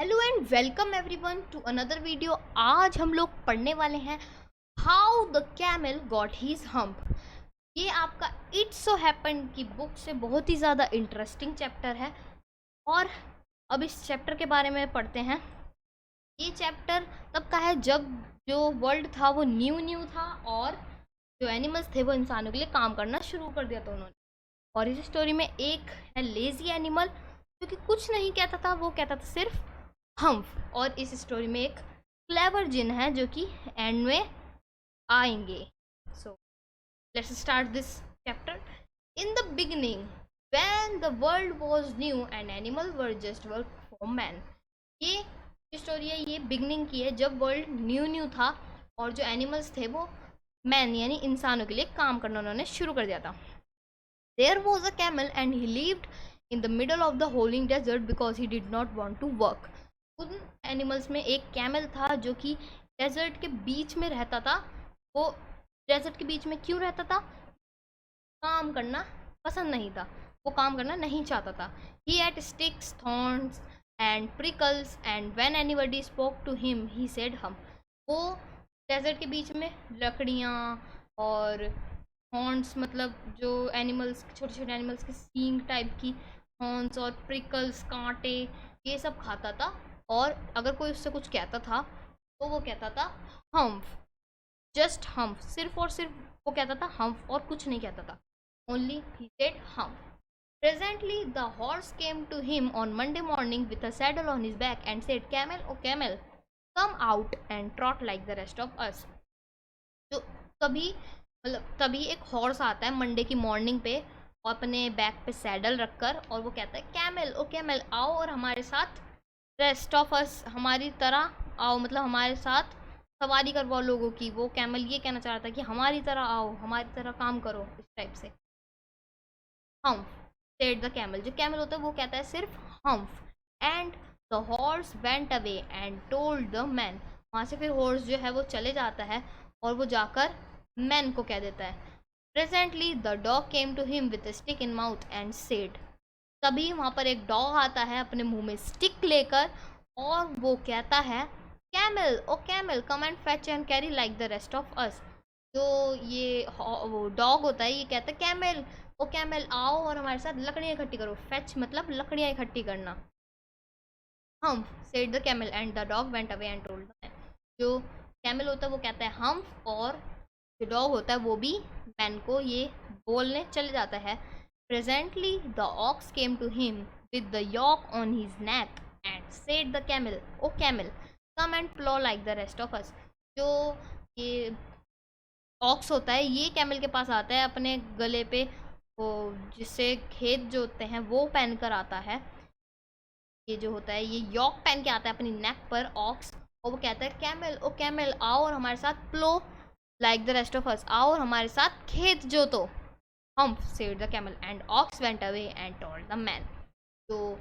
Hello and welcome everyone to another video. आज हम लोग पढ़ने वाले हैं how the camel got his hump. ये आपका इट्स सो हैपन की बुक से बहुत ही ज़्यादा इंटरेस्टिंग चैप्टर है और अब इस चैप्टर के बारे में पढ़ते हैं। ये चैप्टर तब का है जब जो वर्ल्ड था वो न्यू था और जो एनिमल्स थे वो इंसानों के लिए काम करना शुरू कर दिया था उन्होंने। और इस स्टोरी में एक है लेजी एनिमल जो कि कुछ नहीं कहता था, वो कहता था सिर्फ हम्फ। और इस स्टोरी में एक क्लेवर जिन है जो कि एंड में आएंगे। So let's start this chapter. In the beginning when the world was new and animal were just work for man. ये स्टोरी है, ये बिगिनिंग की है जब वर्ल्ड न्यू था और जो एनिमल्स थे वो मैन यानी इंसानों के लिए काम करना उन्होंने शुरू कर दिया था। There was a camel and he lived in the middle of the rolling desert because he did not want to work. उन एनिमल्स में एक कैमल था जो कि डेजर्ट के बीच में रहता था। वो डेजर्ट के बीच में क्यों रहता था? काम करना पसंद नहीं था, वो काम करना नहीं चाहता था। He had sticks, thorns and prickles and when anybody spoke to him he said hum। वो डेजर्ट के बीच में लकड़ियाँ और हॉर्न्स, मतलब जो एनिमल्स, छोटे छोटे एनिमल्स के सींग टाइप की हॉर्न्स और प्रिकल्स, कांटे, ये सब खाता था। और अगर कोई उससे कुछ कहता था तो वो कहता था हम्फ, जस्ट हम्फ, सिर्फ और सिर्फ वो कहता था हम्फ और कुछ नहीं कहता था। Only he said humph. Presently the horse came to him on Monday morning with a saddle on his back and said, Camel, oh camel, come out and trot like the rest of us। तो कभी मतलब तभी एक horse आता है Monday की morning पे और अपने बैक पे सैडल रखकर, और वो कहता है कैमल, ओ कैमल, आओ और हमारे साथ रेस्ट ऑफ अस, हमारी तरह आओ, मतलब हमारे साथ सवारी करवाओ लोगों की। वो कैमल ये कहना चाह रहा था कि हमारी तरह आओ, हमारी तरह काम करो, इस टाइप से। Humph said the camel. जो कैमल होता है वो कहता है सिर्फ humph. And the horse went away and told the man. वहाँ से फिर हॉर्स जो है वो चले जाता है और वो जाकर मैन को कह देता है। Presently the dog came to him with stick in mouth and said. तभी वहाँ पर एक डॉग आता है अपने मुंह में स्टिक लेकर और वो कहता है camel, O camel, come and fetch and carry like the rest of us. जो ये वो डॉग होता है ये कहता है कैमल, ओ कैमल, आओ और हमारे साथ लकड़ियाँ इकट्ठी करो। फेच मतलब लकड़ियाँ इकट्ठी करना। Humph said the camel and the dog went away and told the man. जो कैमल होता है वो कहता है हम्फ और जो डॉग होता है वो भी मैन को ये बोलने चले जाता है। Presently the ox came to him with the yoke on his neck and said the camel, O camel, come and plough like the rest of us. जो ये ऑक्स होता है ये कैमल के पास आता है अपने गले पे, वो जिससे खेत जोतते हैं वो पहन कर आता है। ये जो होता है ये यॉक पहन के आता है अपनी नेक पर ऑक्स, और वो कहता है कैमल, ओ कैमल, आओ और हमारे साथ plough like the rest of us, आओ और हमारे साथ खेत जोतो। Humph said the camel and ox went away and told the man. तो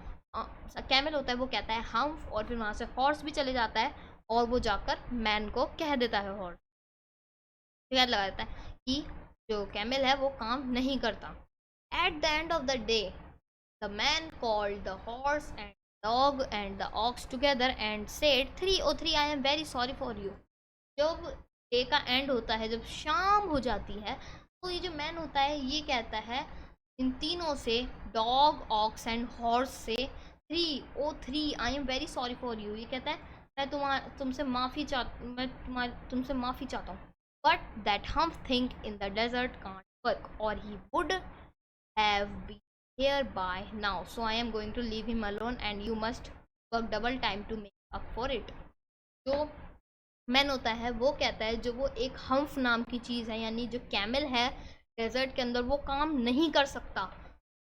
कैमल होता है वो कहता है हम्फ और फिर वहाँ से हॉर्स भी चले जाता है और वो जाकर मैन को कह देता है, हॉर्स याद लगा देता है कि जो कैमल है वो काम नहीं करता। At the end of the day the man called the horse and dog and the ox together and said 303 I am very sorry for you। जब डे का एंड होता है, जब शाम हो जाती है, तो ये जो मैन होता है ये कहता है इन तीनों से, डॉग, ऑक्स एंड हॉर्स से, 303 I am very sorry for you. ये कहता है मैं तुमसे तुमसे माफ़ी चाहता हूँ। But that humph think in the desert can't work और he would have been here by now, so I am going to leave him alone and you must work double time to make up for it। जो man होता है वो कहता है, जो वो एक हम्फ नाम की चीज़ है यानी जो कैमल है डेजर्ट के अंदर, वो काम नहीं कर सकता,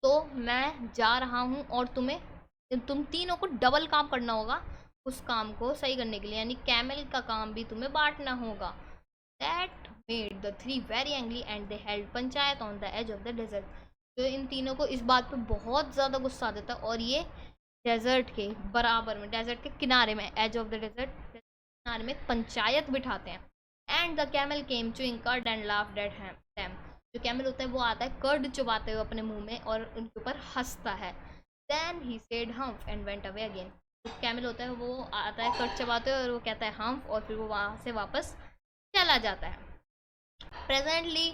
तो मैं जा रहा हूँ और तुम तीनों को डबल काम करना होगा उस काम को सही करने के लिए, यानी कैमल का काम भी तुम्हें बांटना होगा। That made the three very angry and they held panchayat on the edge of the desert. जो इन तीनों को इस बात पे बहुत ज़्यादा गुस्सा आ जाता है और ये डेजर्ट के बराबर में, डेजर्ट के किनारे में, एज ऑफ द डेजर्ट किनारे में पंचायत बिठाते हैं। And the camel came chewing curd and laughed at them. जो कैमल होता है वो आता है कर्ड चुबाते हुए अपने मुंह में और उनके ऊपर हंसता है। Then he said humph and went away again. जो कैमल होता है वो आता है कट चबाते हुए और वो कहता है हम्फ, और फिर वो वहाँ से वापस चला जाता है। Presently,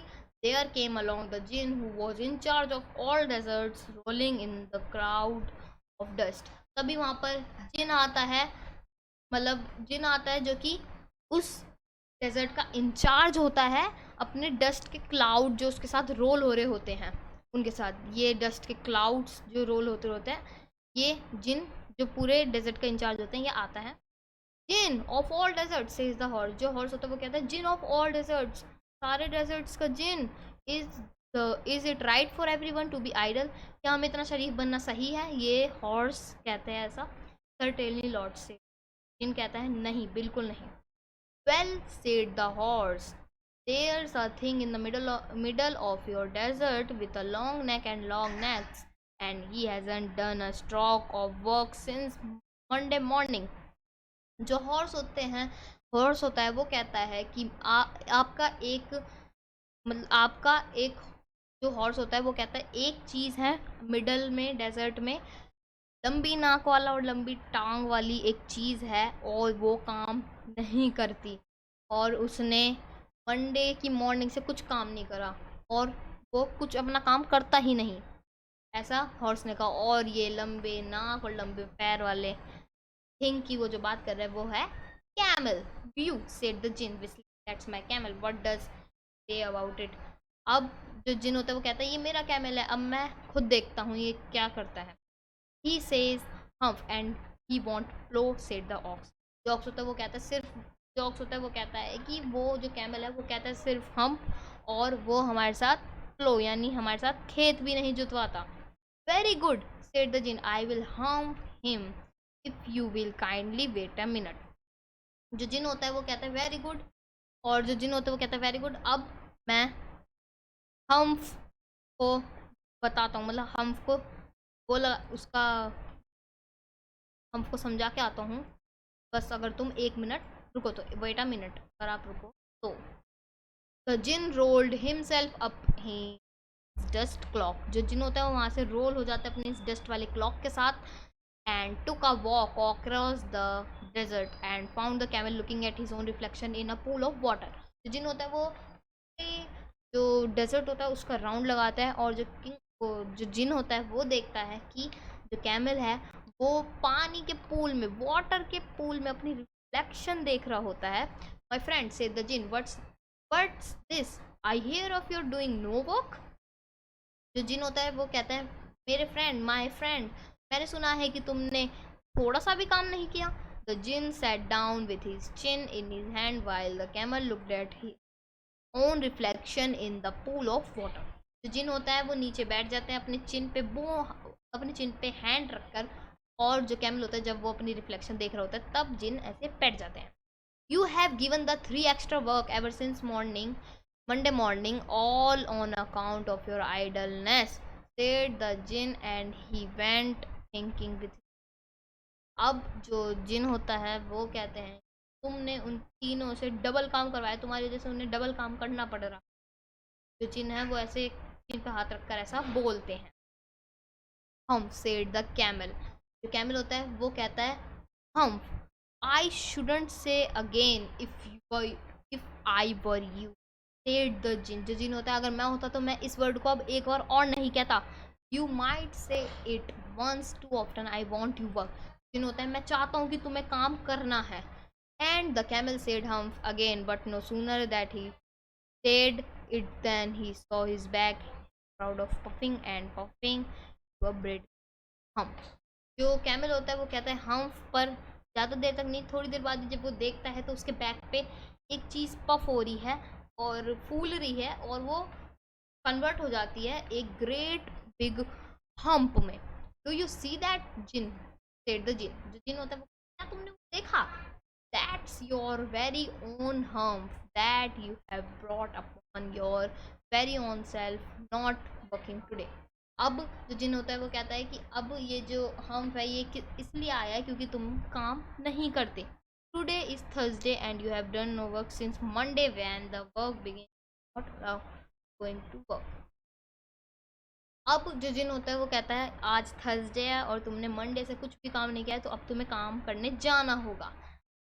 there came along the jinn who was in charge of all deserts, rolling in the crowd of dust. तभी वहाँ पर जिन आता है, मतलब जिन आता है जो कि उस डेजर्ट का इंचार्ज होता है, अपने डस्ट के क्लाउड जो उसके साथ रोल हो रहे होते हैं उनके साथ। ये डस्ट के क्लाउड्स जो रोल होते होते हैं, ये जिन जो पूरे डेजर्ट का इंचार्ज होते हैं, ये आता है। Djinn of all desert says the horse, जो हॉर्स होता है वो कहता है जिन ऑफ ऑल डेजर्ट्स, सारे डेजर्ट्स का djinn. Is it right for everyone to be idle, क्या हमें इतना शरीफ बनना सही है? ये हॉर्स कहते हैं ऐसा। सर्टेनली लॉर्ड से, जिन कहता है नहीं, बिल्कुल नहीं। Well said the horse, there's a thing in the middle of your desert with a long neck and long necks, and he hasn't done a stroke of work since Monday morning. जो horse होते हैं, horse होता है वो कहता है कि आपका एक, मतलब आपका एक, जो हॉर्स होता है वो कहता है एक चीज़ है मिडल में डेजर्ट में, लंबी नाक वाला और लंबी टांग वाली एक चीज़ है, और वो काम नहीं करती, और उसने मंडे की मॉर्निंग से कुछ काम नहीं करा, और वो कुछ अपना काम करता ही नहीं, ऐसा हॉर्स ने कहा। और ये लंबे नाक और लंबे पैर वाले थिंग की वो जो बात कर रहा है वो है camel. Whew said the djinn, that's my camel, what does say about it. अब जो जिन होता है वो कहता है ये मेरा कैमल है, अब मैं खुद देखता हूँ ये क्या करता है। He says humph and he want flow said the ox, जो ऑक्स होता है वो कहता है सिर्फ, जो ऑक्स होता है वो कहता है कि वो जो कैमल है वो कहता है सिर्फ हम्प, और वो हमारे साथ फ्लो यानी हमारे साथ खेत भी नहीं जुतवाता। Very good said the djinn, I will humph him if you will kindly wait a minute. जो जिन होता है वो कहता है वेरी गुड, और जो जिन होता है वो कहता है वेरी गुड, अब मैं हम्फ को बताता हूँ, मतलब हम्फ को बोला उसका, हम्फ को समझा के आता हूँ, बस अगर तुम 1 मिनट रुको तो, वेट अ मिनट, अगर आप रुको तो। The djinn rolled himself up his dust cloak, जो जिन होता है वो वहाँ से रोल हो जाता है अपने इस डस्ट वाले क्लॉक के साथ, and took a walk across the desert and found the camel looking at his own reflection in a pool of water. तो जिन होता है वो जो डेजर्ट होता है उसका राउंड लगाता है, और जो किंग, जो जिन होता है वो देखता है कि जो कैमल है वो पानी के पूल में, वाटर के पूल में अपनी रिफ्लेक्शन देख रहा होता है। My friend said the djinn, what's this, I hear of your doing no work. जो जिन होता है वो कहता है मेरे फ्रेंड, माय फ्रेंड, मैंने सुना है कि तुमने थोड़ा सा भी काम नहीं किया। The djinn sat down with his chin in his hand while the camel looked at his own reflection in the pool of water. जो जिन होता है वो नीचे बैठ जाते हैं अपने चिन पे, वो अपने चिन पे हैंड रखकर, और जो कैमल होता है जब वो अपनी रिफ्लेक्शन देख रहा होता है तब जिन ऐसे बैठ जाते हैं। You have given the 3 extra work ever since morning Monday morning, all on account of your idleness, said the jinn, and he went thinking with. अब जो जिन होता है वो कहते हैं तुमने उन तीनों से डबल काम करवाया, तुम्हारी वजह से उन्हें डबल काम करना पड़ रहा। जो जिन है वो ऐसे चिन पे हाथ रखकर ऐसा बोलते हैं। हम सेड द कैमल, जो कैमल होता है वो कहता है humph, I shouldn't say again if I were you said the djinn. जो जिन होता है अगर मैं होता तो मैं इस वर्ड को अब एक बार और नहीं कहता। You might say it once too often, I want you work. Djinn होता है मैं चाहता हूँ कि तुम्हें काम करना है। And the camel said hum again, but no sooner that he said it than he saw his back crowd of puffing and puffing to a bread hump. जो कैमल होता है वो कहता है हम्फ पर, ज़्यादा देर तक नहीं, थोड़ी देर बाद जब वो देखता है तो उसके बैक पे एक चीज़ पफ हो रही है और फूल रही है, और वो कन्वर्ट हो जाती है एक ग्रेट बिग हम्प में। Do you see that djinn said the djinn, जो जिन होता है वो, क्या तुमने देखा? That's your very own hump that you have brought upon your very own self, not working today. अब जो जिन होता है वो कहता है कि अब ये जो हम्प है ये इसलिए आया है क्योंकि तुम काम नहीं करते। Today is Thursday and you have done no work since Monday when the work began, not going to work. अब जो जिन होता है वो कहता है आज थर्सडे है और तुमने मंडे से कुछ भी काम नहीं किया है, तो अब तुम्हें काम करने जाना होगा।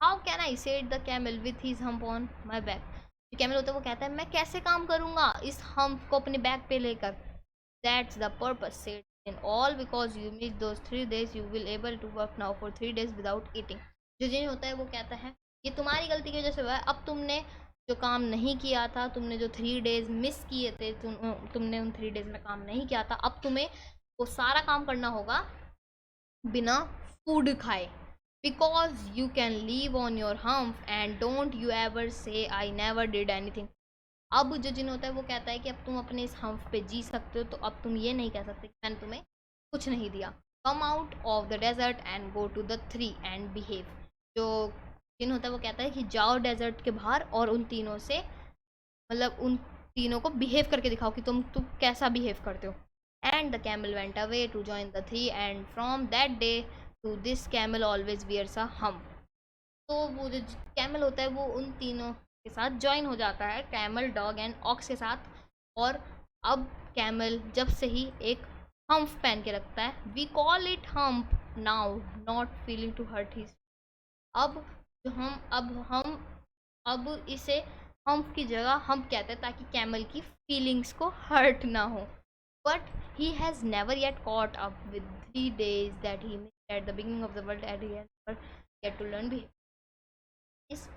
How can I said the camel with his hump on my back. जो कैमल होता है वो कहता है मैं कैसे काम करूंगा इस हम्प को अपने बैक पे लेकर। That's the purpose said in all because you miss those 3 days you will able to work now for 3 days without eating। जो जिन होता है वो कहता है ये तुम्हारी गलती की वजह से हुआ है, अब तुमने जो काम नहीं किया था, तुमने जो 3 days मिस किए थे, तुमने उन 3 days में काम नहीं किया था, अब तुम्हें वो सारा काम करना होगा बिना फूड खाए। Because you can leave on your hump and don't you ever से आई नेवर डिड एनीथिंग। अब जो जिन होता है वो कहता है कि अब तुम अपने इस हम्प पे जी सकते हो, तो अब तुम ये नहीं कह सकते कि मैंने तुम्हें कुछ नहीं दिया। Come out of the desert and go to the 3 and behave. जो जिन होता है वो कहता है कि जाओ डेजर्ट के बाहर और उन तीनों से, मतलब उन तीनों को बिहेव करके दिखाओ कि तुम कैसा बिहेव करते हो। And the camel went away to join the 3 and from that day to this camel always wears a hump. तो वो जो कैमल होता है वो उन तीनों के साथ ज्वाइन हो जाता है, कैमल, डॉग एंड ऑक्स के साथ। और अब कैमल जब से ही एक हम्प पहन के रखता है। We call it hump now not feeling to hurt his. अब जो हम इसे हम्प की जगह हम्प कहते हैं ताकि कैमल की फीलिंग्स को हर्ट ना हो। But he has never yet caught up with 3 days that he missed at the beginning of the world at he had get to learn behave. इस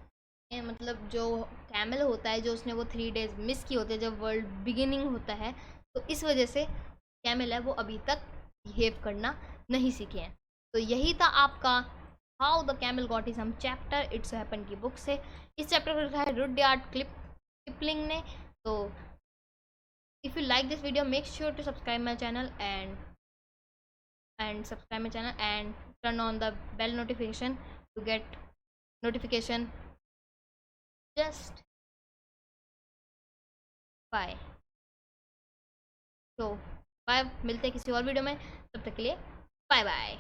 मतलब जो कैमल होता है, जो उसने वो 3 days मिस किए होते हैं जब वर्ल्ड बिगिनिंग होता है, तो इस वजह से कैमल है वो अभी तक बिहेव करना नहीं सीखे हैं। तो यही था आपका how the camel got his hump chapter it's happen की बुक से। इस चैप्टर को लिखा है रुडयार्ड किपलिंग ने। तो if you like this video make sure to subscribe my channel and subscribe my channel and turn on the bell notification to get notification. Just bye. तो bye, मिलते हैं किसी और वीडियो में, तब तक के लिए बाय बाय।